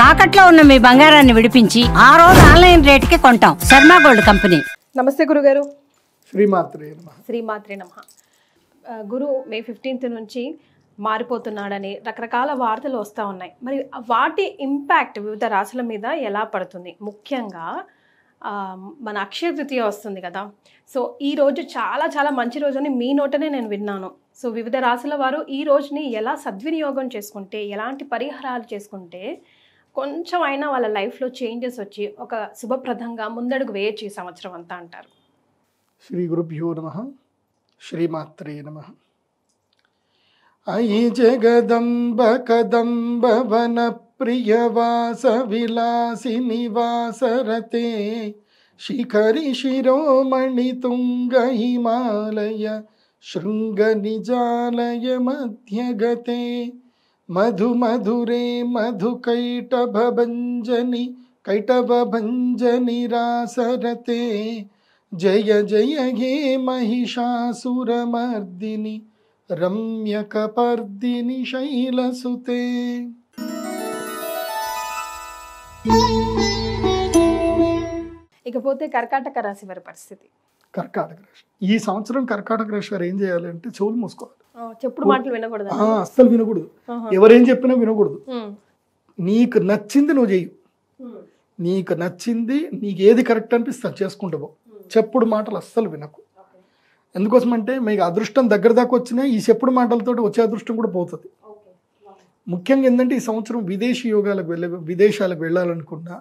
తాకట్లో ఉన్న మీ బంగారాన్ని విడిపించి ఆ రోజు ఆన్లైన్ రేటుకి కొంటాం. Sharma gold company. నమస్తే గురుగారు. శ్రీమాత్రే నమః. గురు మే 15 నుంచి మారిపోతున్నాడని రకరకాల వార్తలు వస్తూ ఉన్నాయి. మరి వాటి ఇంపాక్ట్ వివిధ రాశుల మీద ఎలా పడుతుంది? ముఖ్యంగా మన అక్షయ తృతీయ వస్తుంది కదా. సో ఈ రోజు చాలా చాలా మంచి రోజు అని మీ నోటనే నేను విన్నాను. సో వివిధ రాశుల వారు ఈ రోజుని ఎలా సద్వినియోగం చేసుకుంటే, ఎలాంటి పరిహారాలు చేసుకుంటే కొంచెం అయినా వాళ్ళ లైఫ్లో చేంజెస్ వచ్చి ఒక శుభప్రదంగా ముందడుగు వేయచ్చు ఈ సంవత్సరం అంతా అంటారు? శ్రీ గురుభ్యో నమః. శ్రీమాత్రే నమః. అయి జగదంబ కదంబ వన ప్రియవాస విలాసిని వాసరతే శిఖరి శిరోమణి తుంగ హిమాలయ శృంగ నిజాలయ మధ్యగతే మధు మధురే మధు కైటభంజని రాసరతే జయ జయ హే మహిషాసురమర్దిని రమ్యకపర్దిని శైలసుతే. ఇకపోతే కర్కాటక రాశి వారి పరిస్థితి. కర్కాటక రాశి ఈ సంవత్సరం కర్కాటక రాశి వారు ఏం చేయాలి అంటే చెవులు మూసుకోవాలి. చెప్పుడు మాటలు వినకూడదు, అస్సలు వినకూడదు. ఎవరేం చెప్పినా వినకూడదు. నీకు నచ్చింది నువ్వు చెయ్యి. నీకు నచ్చింది, నీకు ఏది కరెక్ట్ అనిపిస్తే చేసుకుంటావు. చెప్పుడు మాటలు అస్సలు వినకు. ఎందుకోసం అంటే మీకు అదృష్టం దగ్గర దాకా వచ్చినా ఈ చెప్పుడు మాటలతో వచ్చే అదృష్టం కూడా పోతుంది. ముఖ్యంగా ఏంటంటే ఈ సంవత్సరం విదేశాలకు వెళ్ళాలనుకున్నా,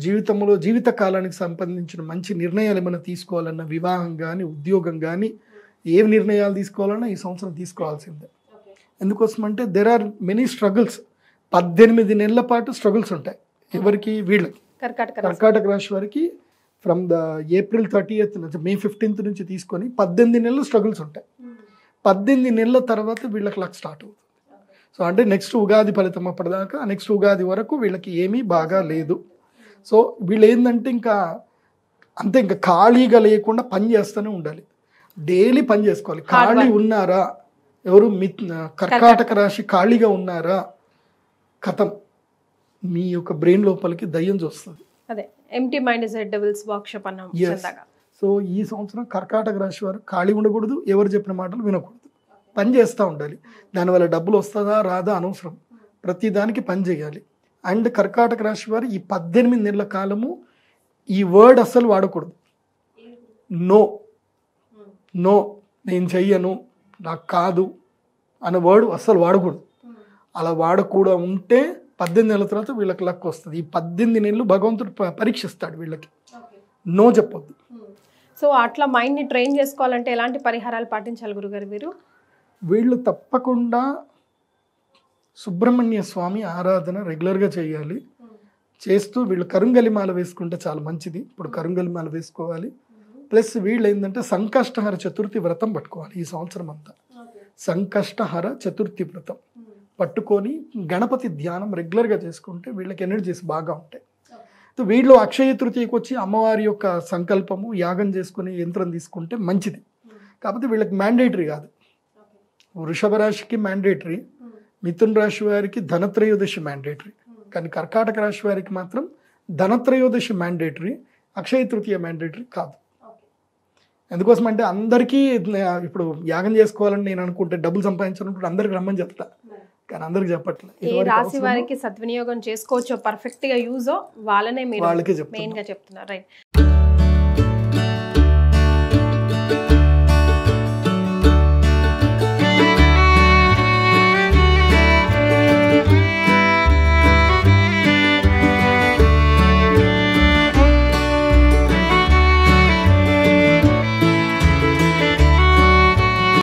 జీవితంలో జీవిత కాలానికి సంబంధించిన మంచి నిర్ణయాలు ఏమైనా తీసుకోవాలన్నా, వివాహం కానీ ఉద్యోగం కానీ ఏం నిర్ణయాలు తీసుకోవాలన్నా ఈ సంవత్సరం తీసుకోవాల్సిందే. ఎందుకోసం అంటే దెర్ ఆర్ మెనీ స్ట్రగుల్స్. 18 నెలల పాటు స్ట్రగుల్స్ ఉంటాయి. ఎవరికి? వీళ్ళకి, కర్కాటక రాశి వారికి. ఫ్రమ్ ద ఏప్రిల్ 30th నుంచి మే 15th నుంచి తీసుకొని 18 నెలలు స్ట్రగుల్స్ ఉంటాయి. 18 నెలల తర్వాత వీళ్ళకి లక్ స్టార్ట్ అవుతుంది. సో అంటే నెక్స్ట్ ఉగాది ఫలితం అప్పటిదాకా, నెక్స్ట్ ఉగాది వరకు వీళ్ళకి ఏమీ బాగా లేదు. సో వీళ్ళు ఏంటంటే ఇంకా ఖాళీగా లేకుండా పని చేస్తూనే ఉండాలి. డైలీ పని చేసుకోవాలి. ఖాళీ ఉన్నారా ఎవరు? కర్కాటక రాశి ఖాళీగా ఉన్నారా, కథం మీ యొక్క బ్రెయిన్ లోపలికి దయ్యం చూస్తుంది. అదే empty mind is a devils workshop అన్నాం. సో ఈ సంవత్సరం కర్కాటక రాశి వారు ఖాళీ ఉండకూడదు, ఎవరు చెప్పిన మాటలు వినకూడదు, పని చేస్తూ ఉండాలి. దానివల్ల డబ్బులు వస్తుందా రాదా అనవసరం, ప్రతి దానికి పని చేయాలి. అండ్ కర్కాటక రాశి వారు ఈ 18 నెలల కాలము ఈ వర్డ్ అస్సలు వాడకూడదు. నో, నేను చెయ్యను, నాకు కాదు అనే వర్డ్ అస్సలు వాడకూడదు. అలా వాడకూడదు ఉంటే 18 నెలల తర్వాత వీళ్ళకి లక్ వస్తుంది. ఈ 18 నెలలు భగవంతుడు పరీక్షిస్తాడు వీళ్ళకి. నో చెప్పొద్దు. సో అట్లా మైండ్ని ట్రైన్ చేసుకోవాలంటే ఎలాంటి పరిహారాలు పాటించాలి గురుగారు మీరు? వీళ్ళు తప్పకుండా సుబ్రహ్మణ్య స్వామి ఆరాధన రెగ్యులర్గా చేయాలి. చేస్తూ వీళ్ళు కరుంగలిమాల వేసుకుంటే చాలా మంచిది. ఇప్పుడు కరుంగలిమాల వేసుకోవాలి. ప్లస్ వీళ్ళు ఏంటంటే సంకష్టహర చతుర్థి వ్రతం పట్టుకోవాలి ఈ సంవత్సరం అంతా. సంకష్టహర చతుర్థి వ్రతం పట్టుకొని గణపతి ధ్యానం రెగ్యులర్గా చేసుకుంటే వీళ్ళకి ఎనర్జీస్ బాగా ఉంటాయి. వీళ్ళు అక్షయ తృతీయకు వచ్చి అమ్మవారి యొక్క సంకల్పము యాగం చేసుకుని యంత్రం తీసుకుంటే మంచిది. కాకపోతే వీళ్ళకి మ్యాండేటరీ కాదు. వృషభ రాశికి మ్యాండేటరీ, మిథున రాశి వారికి ధనత్రయోదశి మ్యాండేటరీ. కానీ కర్కాటక రాశి వారికి మాత్రం ధనత్రయోదశి మ్యాండేటరీ, అక్షయ తృతీయ మ్యాండేటరీ కాదు. ఎందుకోసం అంటే అందరికీ ఇప్పుడు యాగం చేసుకోవాలని నేను అనుకుంటే, డబ్బులు సంపాదించాలనుకుంటే అందరికి రమ్మని చెప్తా, కానీ అందరికి చెప్పట్లేదు. ఏ రాశి వారికి సద్వినియోగం చేసుకోవచ్చో, పర్ఫెక్ట్ గా యూజో వాళ్ళనే మీరు మెయిన్ గా చెప్తున్నారు. రైట్.